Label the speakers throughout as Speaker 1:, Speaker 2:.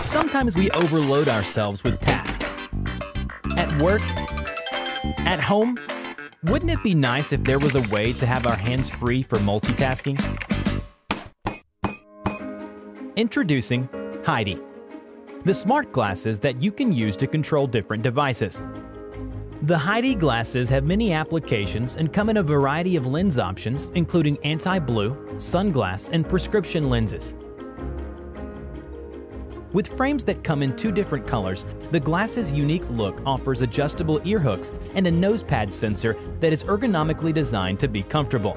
Speaker 1: Sometimes we overload ourselves with tasks. At work, at home, wouldn't it be nice if there was a way to have our hands free for multitasking? Introducing Heidi, the smart glasses that you can use to control different devices. The Heidi glasses have many applications and come in a variety of lens options, including anti-blue, sunglass, and prescription lenses. With frames that come in 2 different colors, the glasses' unique look offers adjustable ear hooks and a nose pad sensor that is ergonomically designed to be comfortable.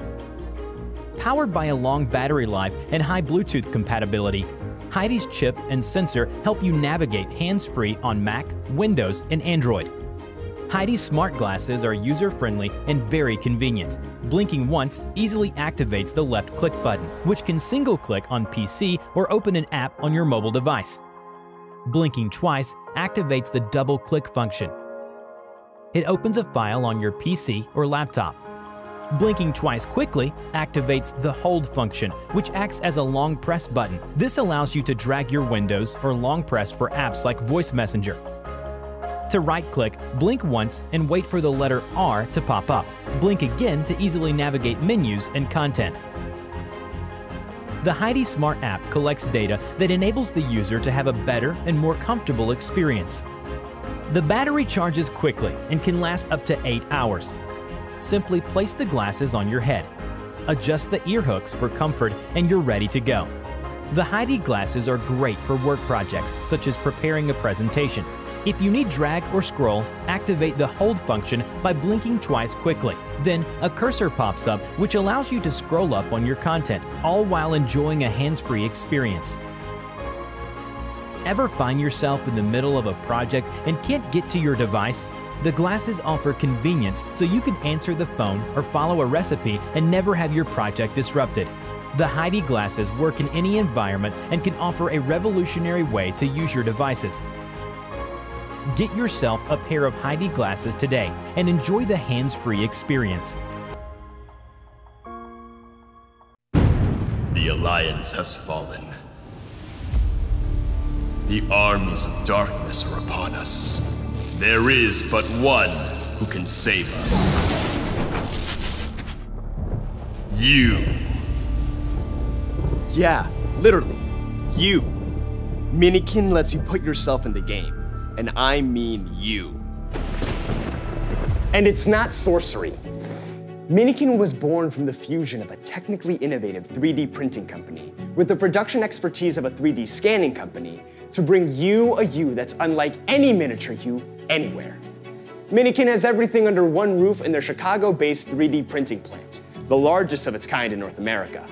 Speaker 1: Powered by a long battery life and high Bluetooth compatibility, Heidi's chip and sensor help you navigate hands-free on Mac, Windows, and Android. Heidi's smart glasses are user-friendly and very convenient. Blinking once easily activates the left click button, which can single-click on PC or open an app on your mobile device. Blinking twice activates the double-click function. It opens a file on your PC or laptop. Blinking twice quickly activates the hold function, which acts as a long press button. This allows you to drag your windows or long press for apps like Voice Messenger. To right-click, blink once and wait for the letter R to pop up. Blink again to easily navigate menus and content. The Heidi Smart app collects data that enables the user to have a better and more comfortable experience. The battery charges quickly and can last up to 8 hours. Simply place the glasses on your head. Adjust the ear hooks for comfort and you're ready to go. The Heidi glasses are great for work projects, such as preparing a presentation. If you need drag or scroll, activate the hold function by blinking twice quickly. Then a cursor pops up which allows you to scroll up on your content, all while enjoying a hands-free experience. Ever find yourself in the middle of a project and can't get to your device? The glasses offer convenience so you can answer the phone or follow a recipe and never have your project disrupted. The Heidi glasses work in any environment and can offer a revolutionary way to use your devices. Get yourself a pair of Heidi glasses today and enjoy the hands-free experience.
Speaker 2: The Alliance has fallen. The armies of darkness are upon us. There is but one who can save us. You.
Speaker 3: Yeah, literally. You. Minikin lets you put yourself in the game. And I mean you. And it's not sorcery. Minikin was born from the fusion of a technically innovative 3D printing company with the production expertise of a 3D scanning company to bring you a you that's unlike any miniature you anywhere. Minikin has everything under one roof in their Chicago-based 3D printing plant, the largest of its kind in North America.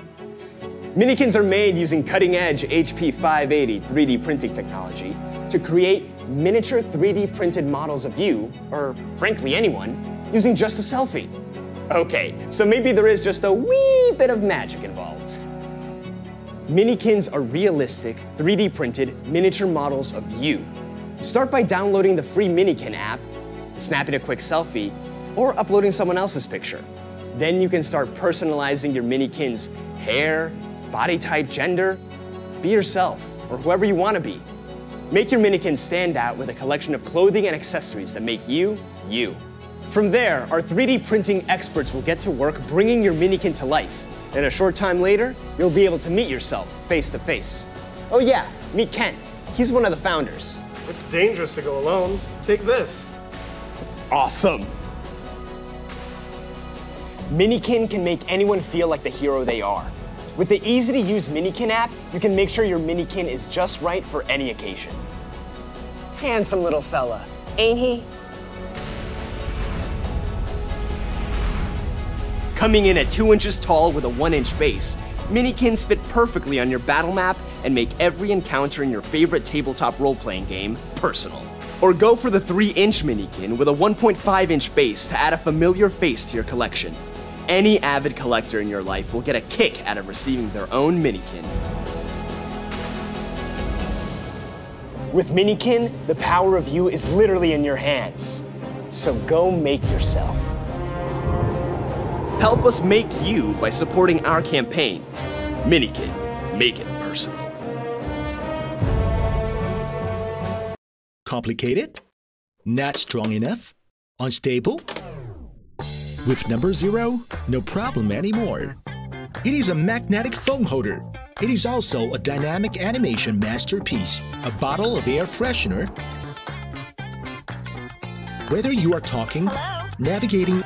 Speaker 3: Minikins are made using cutting-edge HP 580 3D printing technology to create miniature 3D printed models of you, or frankly anyone, using just a selfie. Okay, so maybe there is just a wee bit of magic involved. Minikins are realistic, 3D printed miniature models of you. Start by downloading the free Minikin app, snapping a quick selfie, or uploading someone else's picture. Then you can start personalizing your Minikin's hair, body type, gender. Be yourself, or whoever you want to be. Make your Minikin stand out with a collection of clothing and accessories that make you, you. From there, our 3D printing experts will get to work bringing your Minikin to life. And a short time later, you'll be able to meet yourself face to face. Oh yeah, meet Ken. He's one of the founders.
Speaker 4: It's dangerous to go alone. Take this.
Speaker 3: Awesome. Minikin can make anyone feel like the hero they are. With the easy-to-use Minikin app, you can make sure your Minikin is just right for any occasion. Handsome little fella, ain't he? Coming in at 2 inches tall with a 1-inch base, Minikins fit perfectly on your battle map and make every encounter in your favorite tabletop role-playing game personal. Or go for the 3-inch Minikin with a 1.5-inch base to add a familiar face to your collection. Any avid collector in your life will get a kick out of receiving their own Minikin. With Minikin, the power of you is literally in your hands. So go make yourself. Help us make you by supporting our campaign. Minikin, make it personal.
Speaker 5: Complicated? Not strong enough? Unstable? With number 0, no problem anymore. It is a magnetic phone holder. It is also a dynamic animation masterpiece, a bottle of air freshener. Whether you are talking, navigating,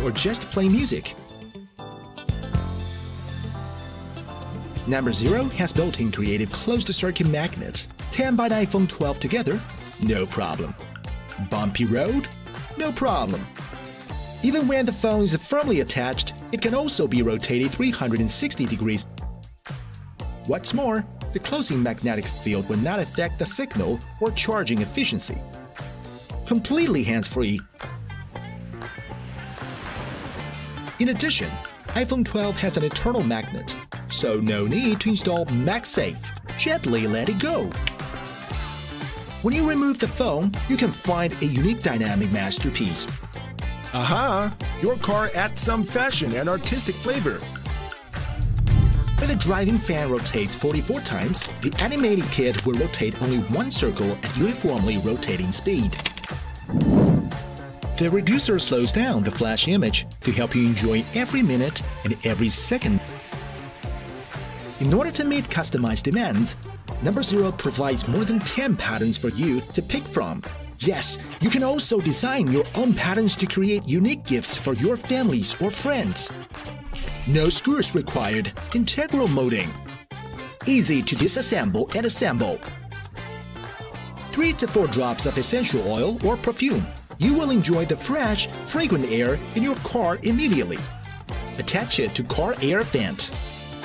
Speaker 5: or just playing music. Number 0 has built-in creative closed-circuit magnets. 10 by the iPhone 12 together? No problem. Bumpy road? No problem. Even when the phone is firmly attached, it can also be rotated 360 degrees. What's more, the closing magnetic field will not affect the signal or charging efficiency. Completely hands-free. In addition, iPhone 12 has an internal magnet, so no need to install MagSafe. Gently let it go. When you remove the phone, you can find a unique dynamic masterpiece. Aha! Your car adds some fashion and artistic flavor. When the driving fan rotates 44 times, the animated kit will rotate only one circle at uniformly rotating speed. The reducer slows down the flash image to help you enjoy every minute and every second. In order to meet customized demands, Number 0 provides more than 10 patterns for you to pick from. Yes, you can also design your own patterns to create unique gifts for your families or friends. No screws required. Integral molding. Easy to disassemble and assemble. 3 to 4 drops of essential oil or perfume. You will enjoy the fresh, fragrant air in your car immediately. Attach it to car air vent.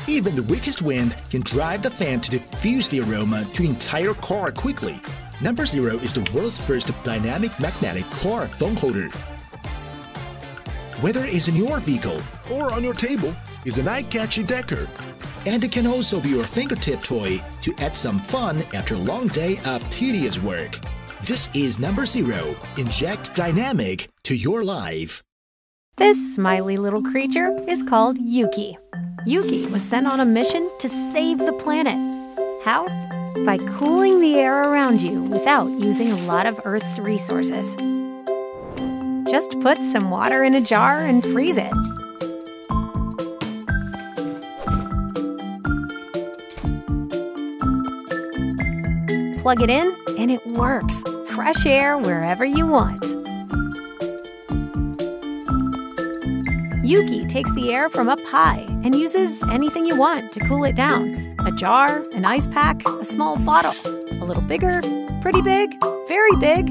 Speaker 5: Even the weakest wind can drive the fan to diffuse the aroma to entire car quickly. Number 0 is the world's first dynamic magnetic car phone holder. Whether it's in your vehicle or on your table, it's an eye-catchy decor. And it can also be your fingertip toy to add some fun after a long day of tedious work. This is Number 0. Inject dynamic to your life.
Speaker 6: This smiley little creature is called Yuki. Yuki was sent on a mission to save the planet. How? By cooling the air around you without using a lot of Earth's resources. Just put some water in a jar and freeze it. Plug it in and it works. Fresh air wherever you want. Yuki takes the air from up high and uses anything you want to cool it down. A jar, an ice pack, a small bottle. A little bigger, pretty big, very big.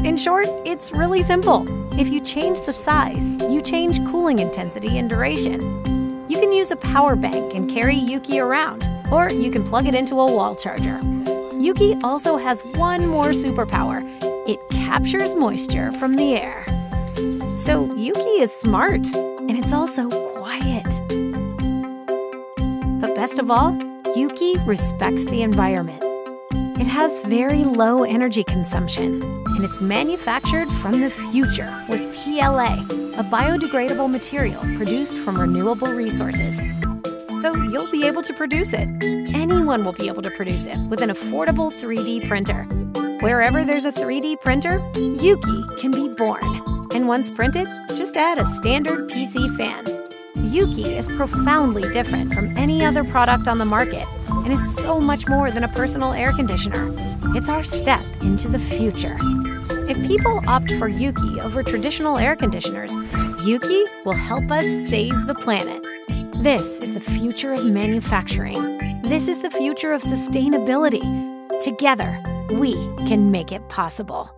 Speaker 6: In short, it's really simple. If you change the size, you change cooling intensity and duration. You can use a power bank and carry Yuki around, or you can plug it into a wall charger. Yuki also has one more superpower. It captures moisture from the air. So Yuki is smart, and it's also quiet. But best of all, Yuki respects the environment. It has very low energy consumption, and it's manufactured from the future with PLA, a biodegradable material produced from renewable resources. So you'll be able to produce it. Anyone will be able to produce it with an affordable 3D printer. Wherever there's a 3D printer, Yuki can be born. And once printed, just add a standard PC fan. Yuki is profoundly different from any other product on the market and is so much more than a personal air conditioner. It's our step into the future. If people opt for Yuki over traditional air conditioners, Yuki will help us save the planet. This is the future of manufacturing. This is the future of sustainability. Together, we can make it possible.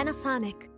Speaker 6: Panasonic.